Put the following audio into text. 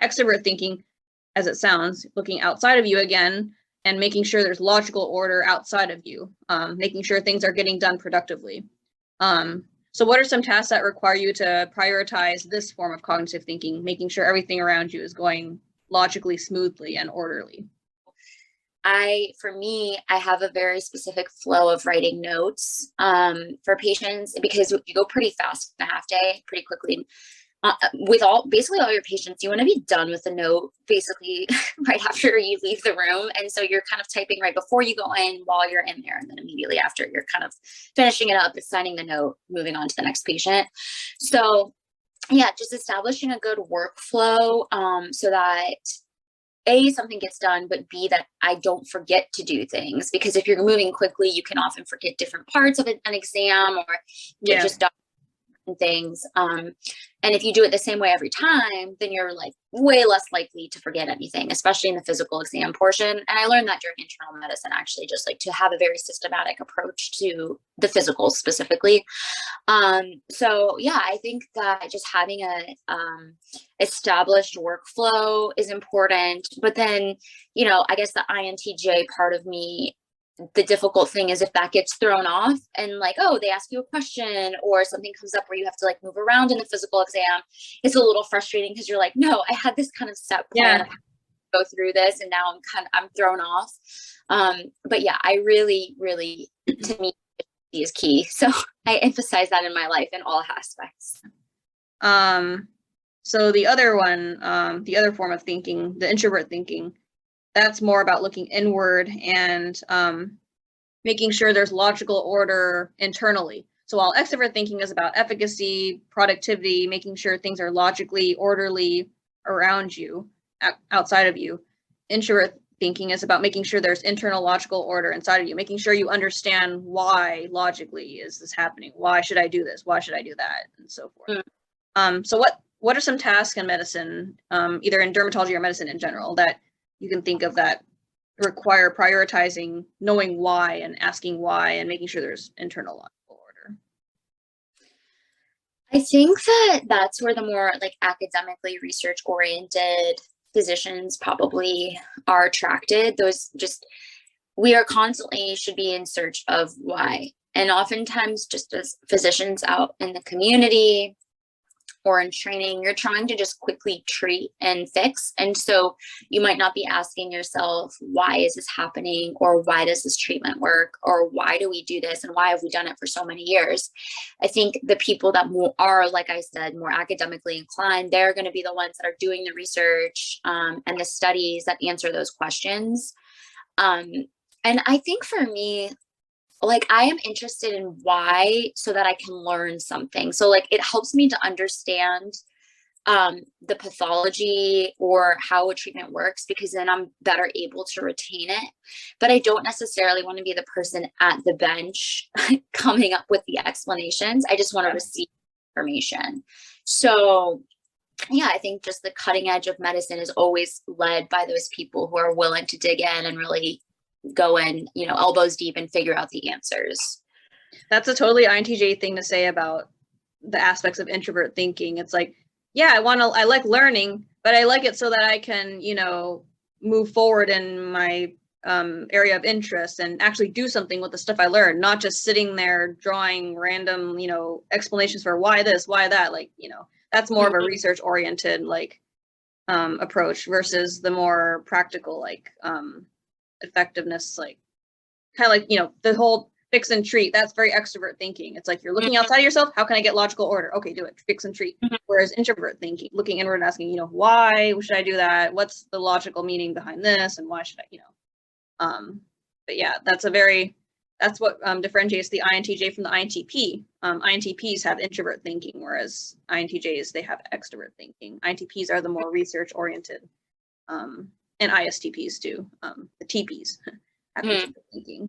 extrovert thinking, as it sounds, looking outside of you again and making sure there's logical order outside of you, making sure things are getting done productively. So what are some tasks that require you to prioritize this form of cognitive thinking, making sure everything around you is going logically, smoothly, and orderly? For me, I have a very specific flow of writing notes for patients, because you go pretty fast in a half day, pretty quickly. With basically all your patients, you want to be done with the note basically right after you leave the room. And so you're kind of typing right before you go in, while you're in there, and then immediately after you're kind of finishing it up, signing the note, moving on to the next patient. So yeah, just establishing a good workflow so that A, something gets done, but B, that I don't forget to do things. Because if you're moving quickly, you can often forget different parts of an exam, or get just done things. And if you do it the same way every time, then you're like way less likely to forget anything, especially in the physical exam portion. And I learned that during internal medicine, actually, just like to have a very systematic approach to the physical specifically. So yeah, I think that just having a established workflow is important. But then, I guess the INTJ part of me, the difficult thing is if that gets thrown off, and like, oh, they ask you a question or something comes up where you have to like move around in the physical exam, it's a little frustrating, because you're like, no, I had this kind of set plan of how to go through this, and now I'm thrown off. But yeah, I really, to me, is key. So I emphasize that in my life in all aspects. So the other one, the other form of thinking, the introvert thinking, that's more about looking inward and making sure there's logical order internally. So while extrovert thinking is about efficacy, productivity, making sure things are logically orderly around you, outside of you, introvert thinking is about making sure there's internal logical order inside of you, making sure you understand why logically is this happening. Why should I do this? Why should I do that? And so forth. So what are some tasks in medicine, either in dermatology or medicine in general, that you can think of that require prioritizing, knowing why and asking why, and making sure there's internal logical order? I think that that's where the more like academically research oriented physicians probably are attracted. We are constantly should be in search of why. And oftentimes, just as physicians out in the community or in training, you're trying to just quickly treat and fix. And so you might not be asking yourself, why is this happening? Or why does this treatment work? Or why do we do this? And why have we done it for so many years? I think the people that are, like I said, more academically inclined, they're going to be the ones that are doing the research and the studies that answer those questions. And I think for me, like, I am interested in why, so that I can learn something. So like, it helps me to understand the pathology or how a treatment works, because then I'm better able to retain it. But I don't necessarily want to be the person at the bench coming up with the explanations. I just want to receive information. So yeah, I think just the cutting edge of medicine is always led by those people who are willing to dig in and really go in, elbows deep and figure out the answers. That's a totally INTJ thing to say about the aspects of introvert thinking. It's like, yeah, I like learning, but I like it so that I can, move forward in my area of interest and actually do something with the stuff I learned, not just sitting there drawing random, explanations for why this, why that. Like, that's more of a research oriented approach versus the more practical, effectiveness, kind of like, the whole fix and treat. That's very extrovert thinking. It's like, you're looking outside of yourself. How can I get logical order? Okay, do it. Fix and treat. Whereas introvert thinking, looking inward and asking, why should I do that? What's the logical meaning behind this? And why should I, but yeah, that's what differentiates the INTJ from the INTP. INTPs have introvert thinking, whereas INTJs, they have extrovert thinking. INTPs are the more research oriented, and ISTPs too. The TPs have introvert thinking.